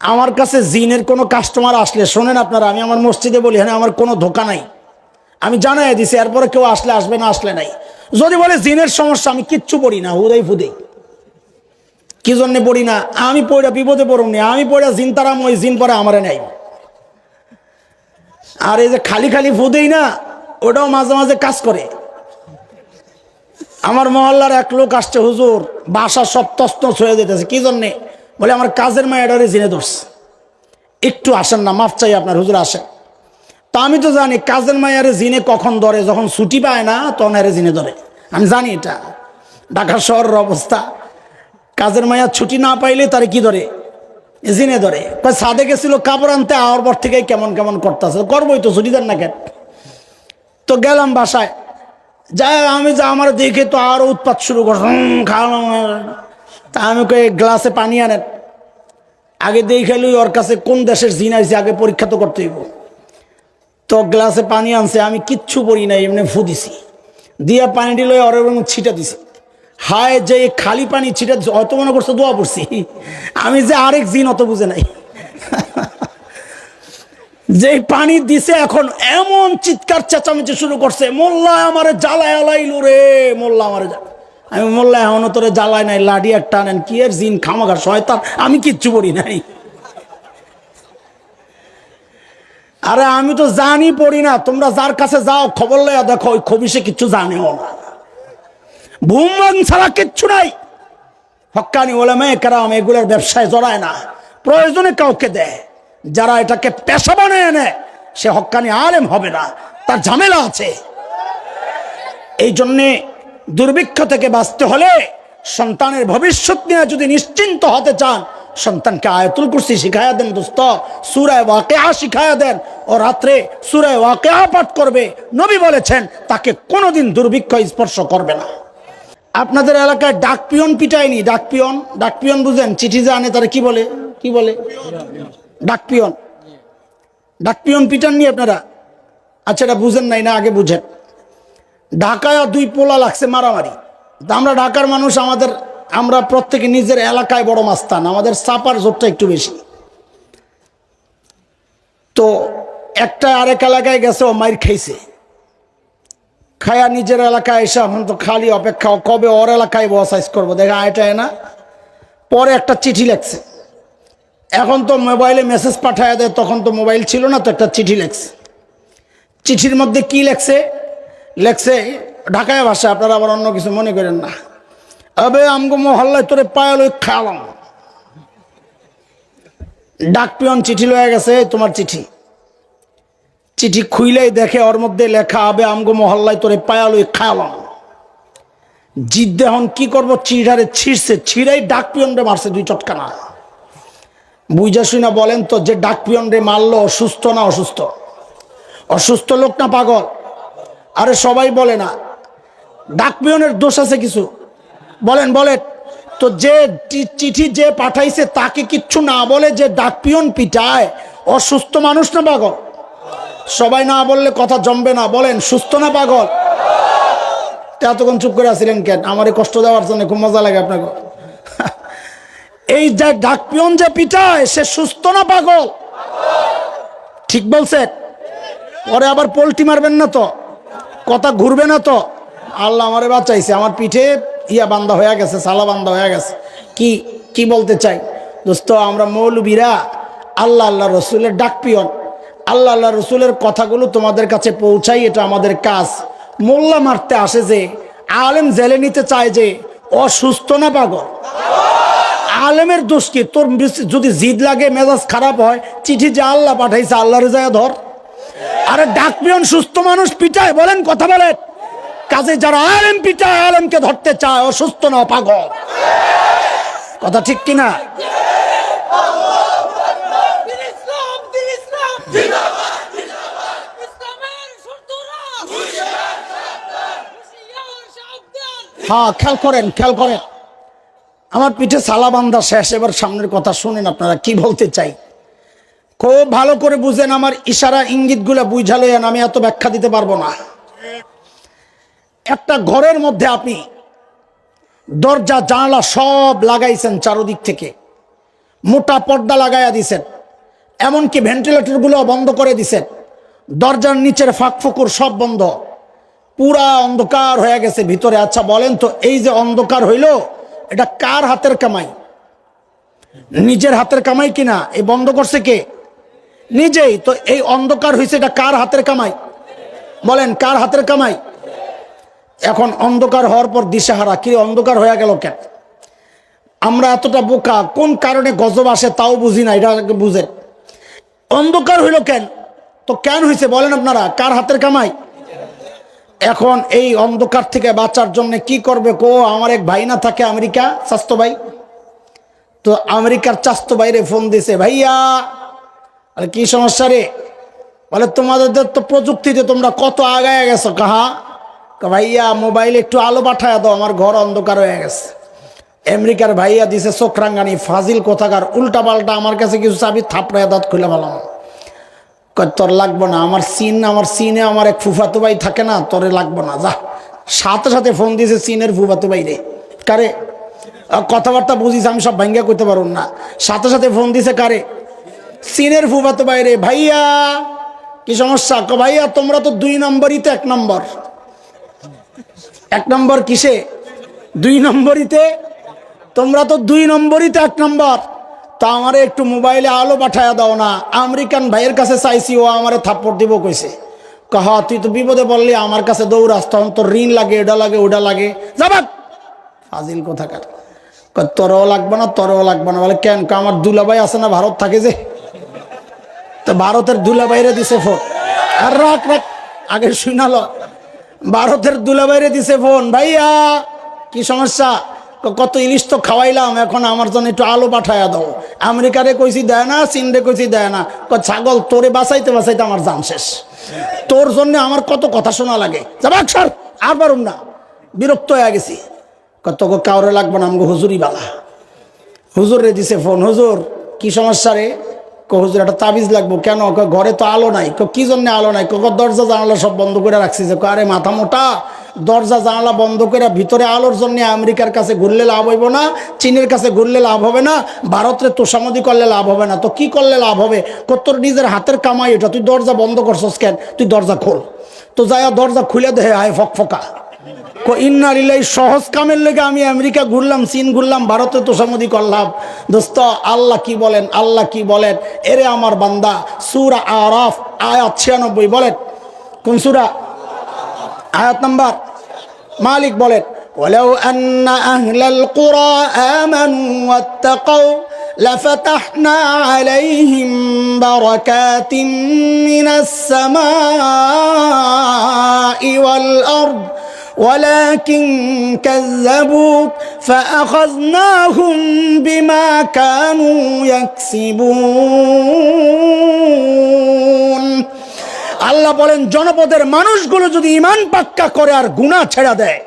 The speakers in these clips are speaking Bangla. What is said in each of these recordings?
আমার কাছে জিনের কোনো কাস্টমার আসলে শোনেন আপনারা, আমি আমার মসজিদে বলি হ্যাঁ আমার কোনো ধোকা নাই, আমি জানাই দিছি, এরপরে কেউ আসলে আসবে না আসলে নাই। যদি বলে জিনের সমস্যা, আমি কিচ্ছু পড়ি না, হুদাই ফুদেই। কি জন্যে পড়ি না? আমি পড়া বিপদে পড়ুনি, আমি পড়া জিন তারাম, ওই জিন পরে আমারে নাই। আর এই যে খালি খালি ফুদেই না, ওটাও মাঝে মাঝে কাজ করে। আমার মহল্লার এক লোক আসছে, হুজুর বাসা সব তছনছ হয়ে যেতেছে। কি জন্যে? বলে আমার কাজের মায়েরারে জিনে ধরছে, একটু আসেন না, মাফ চাই আপনার হুজুর, আসেন। তা আমি তো জানি কাজের মায়ের জিনে কখন ধরে, যখন ছুটি পায় না তখন এর জিনে ধরে। আমি জানি এটা ঢাকা শহরের অবস্থা। কাজের মায়ের ছুটি না পাইলে তারে কি ধরে? জিনে ধরে। সাদে গেছিল কাপড় আনতে, আওয়ার পর থেকে কেমন কেমন করতেছে, করবোই তো, ছুটি দেন না কেন? তো গেলাম বাসায়, যাই আমি যা আমার দেখে তো আরো উৎপাত শুরু করছে, খাওয়ালাম। তা আমি কই গ্লাসে পানি আনেন, আগে দেখে লই ওর কাছে কোন দেশের জিন আইছে, আগে পরীক্ষা তো করতে হইব। তো গ্লাসে পানি আনছে, আমি কিচ্ছু পড়ি নাই, এমনি ফু দিছি, দিয়া পানিটি লই ওর ছিটা দিছি। হায় যে খালি পানি ছিটা অত মনে করছে দোয়া পড়ছি, আমি যে আরেক জিন অত বুঝে নাই। যে পানি দিছে এখন এমন চিৎকার চেঁচামেচি শুরু করছে, মোল্লা আমারে জ্বালায় আলাইলো রে, মোল্লা আমারে। আমি মোল্লা এখনো তোরে জ্বালায় নাই, লাডি একটা আনেন, কি এর জিন খামাখা শয়তান, আমি কিচ্ছু পড়ি নাই। আরে আমি তো জানি পড়ি না, তোমরা যার কাছে যাও খবর লয়া দেখো, ওই খবিসে কিচ্ছু জানেও না, ভুমবান ছাড়া কিচ্ছু নাই। হক্কানি ওলামা কেরাম এগুলোর ব্যবসায় জড়ায় না, প্রয়োজনে কাউকে দেয়। যারা এটাকে পেশা বানায় নেয় সে হক্কানি আলেম হবে না, তার ঝামেলা আছে। এই জন্যে দুর্ভিক্ষ থেকে বাঁচতে হলে, সন্তানের ভবিষ্যৎ নিয়ে যদি নিশ্চিন্ত হতে চান, সন্তানকে আয়াতুল কুরসি শিখায়া দেন দোস্ত, সূরা ওয়াকিয়া শিখায়া দেন, ও রাত্রে সূরা ওয়াকিয়া পাঠ করবে। নবী বলেছেন তাকে কোনোদিন দুর্ভিক্ষ স্পর্শ করবে না। আপনাদের এলাকায় ডাক পিয়ন পিটায়নি? ডাক পিয়ন, ডাক পিয়ন বুঝেন? চিঠি যে আনে তারা কি বলে? কি বলে? ডাক পিয়ন। ডাক পিয়ন পিটাননি আপনারা? আচ্ছা, এটা বুঝেন নাই না, আগে বুঝেন। ঢাকায় দুই পোলা লাগছে মারামারি। আমরা ঢাকার মানুষ, আমরা প্রত্যেকে নিজের এলাকায় বড় মাস্তান, আমাদের চাপার জোরটা একটু বেশি। তো একটা আরেক এলাকায় গেছে, ও মাইর খাইছে, খায়া নিজের এলাকায় এসে এখন তো খালি অপেক্ষা, কবে ওর এলাকায় বসাইজ করবো, দেখা এটাই না। পরে একটা চিঠি লেখছে, এখন তো মোবাইলে মেসেজ পাঠায় দেয়, তখন তো মোবাইল ছিল না, তো একটা চিঠি লেখছে। চিঠির মধ্যে কি লেখছে? লেখছে ঢাকায় ভাষা, আপনারা আবার অন্য কিছু মনে করেন না। আবে আমগো মহল্লায় তোরে পায়াল খাওয়ালাম। ডাক পিয়ন চিঠি লয়ে গেছে, তোমার চিঠি। চিঠি খুইলেই দেখে ওর মধ্যে লেখা, আবে আমগো মহল্লায় তোরে পায়াল খাওয়ালাম। জিদ এখন কি করবো, চিড়ারে ছিঁড়ছে, ছিঁড়াই ডাক পিয়ন রে মারছে দুই চটকানা। বুঝা শুনা বলেন তো, যে ডাক পিয়ন রে মারলো অসুস্থ না অসুস্থ? অসুস্থ লোক না পাগল? আরে সবাই বলে না, ডাক পিয়নের দোষ আছে কিছু? বলেন বলেন তো। যে চিঠি যে পাঠাইছে তাকে কিচ্ছু না বলে যে ডাক পিয়ন পিটায়, অসুস্থ মানুষ না পাগল? সবাই না বললে কথা জমবে না, বলেন সুস্থ না পাগল? এতক্ষণ চুপ করে আছিলেন কেন? আমারে কষ্ট দেওয়ার জন্য? খুব মজা লাগে আপনাকে। এই যে ডাক পিয়ন যে পিটায়, সে সুস্থ না পাগল? ঠিক বলছেন? পরে আবার পোল্টি মারবেন না তো, কথা ঘুরবে না তো? আল্লাহ আমারে বাঁচাইছে, আমার পিঠে ইয়া বান্দা হয়ে গেছে, সালা বান্দা হয়ে গেছে। কি কি বলতে চাই দোস্ত, আমরা মৌলবীরা আল্লাহ আল্লাহ রসুলের ডাক পিয়ন, আল্লাহ আল্লাহ রসুলের কথাগুলো তোমাদের কাছে পৌঁছাই, এটা আমাদের কাজ। মোল্লা মারতে আসে যে, আলেম জেলে নিতে চায় যে, অসুস্থ না পাগল? আলেমের দোষ কি? তোর যদি জিদ লাগে, মেজাজ খারাপ হয়, চিঠি যে আল্লাহ পাঠাইছে, আল্লাহর যায় ধর। আরে ডাক পিয়ন সুস্থ মানুষ পিটায়, বলেন কথা বলেন। কাজে যারা আলেম পিটায়, আলেমকে ধরতে চায়, অসুস্থ না পাগল। কথা ঠিক কিনা? হ্যাঁ, খেয়াল করেন, খেয়াল করেন। আমার পিঠে সালা বান্ধা শেষ, এবার সামনের কথা শুনেন আপনারা কি বলতে চাই। খুব ভালো করে বুঝেন, আমার ইশারা ইঙ্গিতগুলো বুঝালেন, আমি এত ব্যাখ্যা দিতে পারবো না। একটা ঘরের মধ্যে আপনি দরজা জানালা সব লাগাইছেন চারদিক থেকে, মোটা পর্দা লাগাইয়া দিছেন, এমনকি ভেন্টিলেটরগুলো বন্ধ করে দিছেন, দরজার নিচের ফাঁক ফোকর সব বন্ধ, পুরা অন্ধকার হয়ে গেছে ভিতরে। আচ্ছা বলেন তো, এই যে অন্ধকার হইল, এটা কার হাতের কামাই? নিজের হাতের কামাই কিনা? এই বন্ধ করছে কে? নিজেই। তো এই অন্ধকার হয়েছে, এটা কার হাতের কামাই? বলেন কার হাতের কামাই? এখন অন্ধকার হওয়ার পর দিশাহারা, কি অন্ধকার হয়ে গেল কেন? আমরা এতটা বোকা, কোন কারণে গজব আসে তাও বুঝি না, এটা বুঝেন। অন্ধকার হইল কেন? তো কেন হয়েছে বলেন আপনারা, কার হাতের কামাই? এখন এই অন্ধকার থেকে বাঁচার জন্য কি করবে? আমার এক ভাই না থাকে আমেরিকা, স্বাস্থ্য ভাই, তো আমেরিকার চাস্তো ভাইরে ফোন দিছে, ভাইয়া আরে কি সমস্যা রে? বলে তোমাদের তো প্রযুক্তিতে তোমরা কত আগায় গেছো। কাহা? ভাইয়া মোবাইলে একটু আলো পাঠায় দাও, আমার ঘর অন্ধকার হয়ে গেছে। আমেরিকার ভাইয়া দিছে চোখরাঙ্গানি, ফাজিল কোথাকার, উল্টা পাল্টা আমার কাছে কিছু চাবি, থাপড়ায় দাঁত খুলে ভালাম। তোর লাগবো না, আমার সিনে আমার এক ফুফাতো ভাই থাকে না, তোরে লাগবো না, যা। সাথে সাথে ফোন দিয়েছে চীনের ফুফাতো ভাই রে। কারে? কথাবার্তা বুঝিস, আমি সব ভাঙ্গা করতে পারুন না। সাথে সাথে ফোন দিছে কারে? চীনের ফুফাতো ভাই রে। ভাইয়া কি সমস্যা? ভাইয়া তোমরা তো 2 নম্বরই তো 1 নম্বর। 1 নম্বর কিসে? 2 নম্বরিতে। তোমরা তো 2 নম্বরই তো 1 নম্বর। তা আমারে একটু মোবাইলে আলো পাঠায়া দাও না। আমেরিকান ভাইয়ের কাছে চাইছি, ও আমারে থাপ্পড় দিব কইছে। কহা তুই তো বিপদে বললি, আমার কাছে দৌড়াস, তখন তোর ঋণ লাগে, এটা লাগে, ওটা লাগে, যাবাক ফাজিল কোথাকার। তোরও লাগবে না, তোরও লাগবে না। বলে কেন? আমার দুলাভাই আছে না, ভারত থাকে যে, তো ভারতের দুলাভাইরে দিছে ফোন। আর রাখ রাখ, আগে শুনালো, ভারতের দুলাভাইরে দিছে ফোন, ভাইয়া কি সমস্যা? কত ইলিশ তো খাওয়াইলাম, এখন আমার জন্য একটু আলো পাঠাইয়া দাও। আমেরিকারে কইছি দেয় না, চীনরে কইছি দেয় না। ছাগল, তোরে বাঁচাইতে বাঁচাইতে আমার জান শেষ। তোর জন্য আমার কত কথা শোনা লাগে, যাবাক সর, আর পারুম না, বিরক্ত হয়ে গেছি। কত কাউরে লাগবে না, আমাকে হুজুরি বালা। হুজুর রে দিছে ফোন, হুজুর কি সমস্যা রে? হুজুর একটা তাবিজ লাগবো। কেন? ঘরে তো আলো নাই। কি জন্য আলো নাই? দরজা জানালা সব বন্ধ করে রাখছি। যে আরে মাথা মোটা, দরজা জানালা বন্ধ করে ভিতরে আলোর জন্য আমেরিকার কাছে ঘুরলে লাভ হইব না, চীনের কাছে ঘুরলে লাভ হবে না, ভারতের তোষামদি করলে লাভ হবে না। তো কি করলে লাভ হবে? তোর নিজের হাতের কামাই এটা, তুই দরজা বন্ধ করছস কেন? তুই দরজা খোল। তো যাই দরজা খুলে দেহে, আয় ফকফকা। ইন্নারিল্লাহ, সহজ কামের লেগে আমি আমেরিকা ঘুরলাম, চীন ঘুরলাম, ভারতে তোষামদি করলাম। দোস্ত আল্লাহ কি বলেন? আল্লাহ কি বলেন? এরে আমার বান্দা, সূরা আরাফ আয়াত 96 বলেন। কোন সূরা? আয়াত নাম্বার। মালিক বলেন, ওয়ালাউ আন্না আহলাল কুরা আমানু ওয়াত্তাকাউ লাফাতাহনা আলাইহিম বারাকাতিন মিনাস সামাই ওয়াল আরদ ولكن كذبوا فأخذناهم بما كانوا يكسبون। আল্লাহ বলেন, জনপদের মানুষগুলো যদি ঈমান পাক্কা করে আর গুনাহ ছেড়ে দেয়,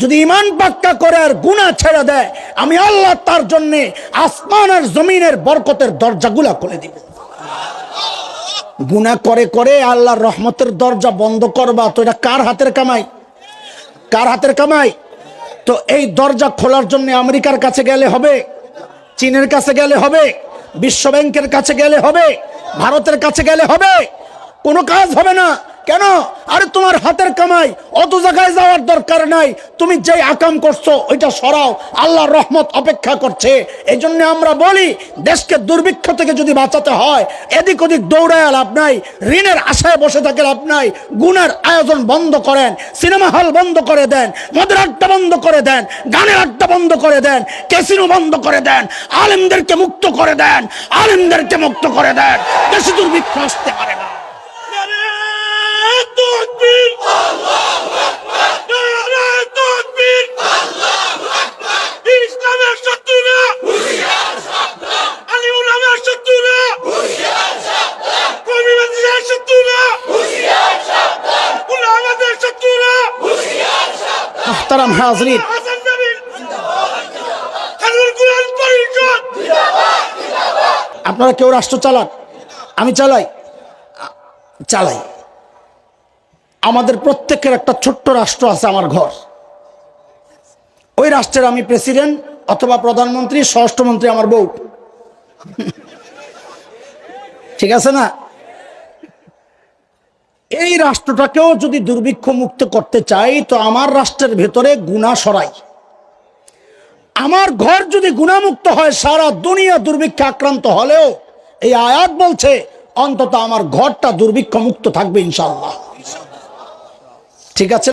যদি ঈমান পাক্কা করে আর গুনাহ ছেড়ে দেয়, আমি আল্লাহ তার জন্য আসমান আর জমিনের বরকতের দরজাগুলা খুলে দিব। গুনাহ করে করে আল্লাহর রহমতের দরজা বন্ধ করবা, তো এটা কার হাতের কামাই? কার হাতের কামাই? তো এই দরজা খোলার জন্য আমেরিকার কাছে গেলে হবে, চীনের কাছে গেলে হবে, বিশ্ব ব্যাংকের কাছে গেলে হবে, ভারতের কাছে গেলে হবে? কোনো কাজ হবে না। কেন? আরে তোমার হাতের কামাই, অত জায়গায় যাওয়ার দরকার নাই। তুমি যে আকাম করছো ওইটা সরাও, আল্লাহর রহমত অপেক্ষা করছে। এই জন্য আমরা বলি, দেশকে দুর্ভিক্ষ থেকে যদি বাঁচাতে হয়, এদিক ওদিক দৌড়ায় লাভ নাই, ঋণের আশায় বসে থাকে লাভ নাই। গুনার আয়োজন বন্ধ করেন, সিনেমা হল বন্ধ করে দেন, মদের আড্ডা বন্ধ করে দেন, গানের আড্ডা বন্ধ করে দেন, ক্যাসিনো বন্ধ করে দেন, আলেমদেরকে মুক্ত করে দেন, আলেমদেরকে মুক্ত করে দেন, দেশে দুর্ভিক্ষ আসতে পারে না। মুহতারাম হাজরিন, আপনারা কেউ রাষ্ট্র চালান? আমি চালাই? চালাই। আমাদের প্রত্যেকের একটা ছোট্ট রাষ্ট্র আছে, আমার ঘর। ওই রাষ্ট্রের আমি প্রেসিডেন্ট অথবা প্রধানমন্ত্রী, স্বরাষ্ট্রমন্ত্রী আমার বউ। ঠিক আছে না? এই রাষ্ট্রটাকেও যদি দুর্ভিক্ষ মুক্ত করতে চাই তো আমার রাষ্ট্রের ভেতরে গুনাহ সরাই। আমার ঘর যদি গুনাহমুক্ত হয়, সারা দুনিয়া দুর্ভিক্ষে আক্রান্ত হলেও এই আয়াত বলছে অন্তত আমার ঘরটা দুর্ভিক্ষ মুক্ত থাকবে ইনশাআল্লাহ। ঠিক আছে।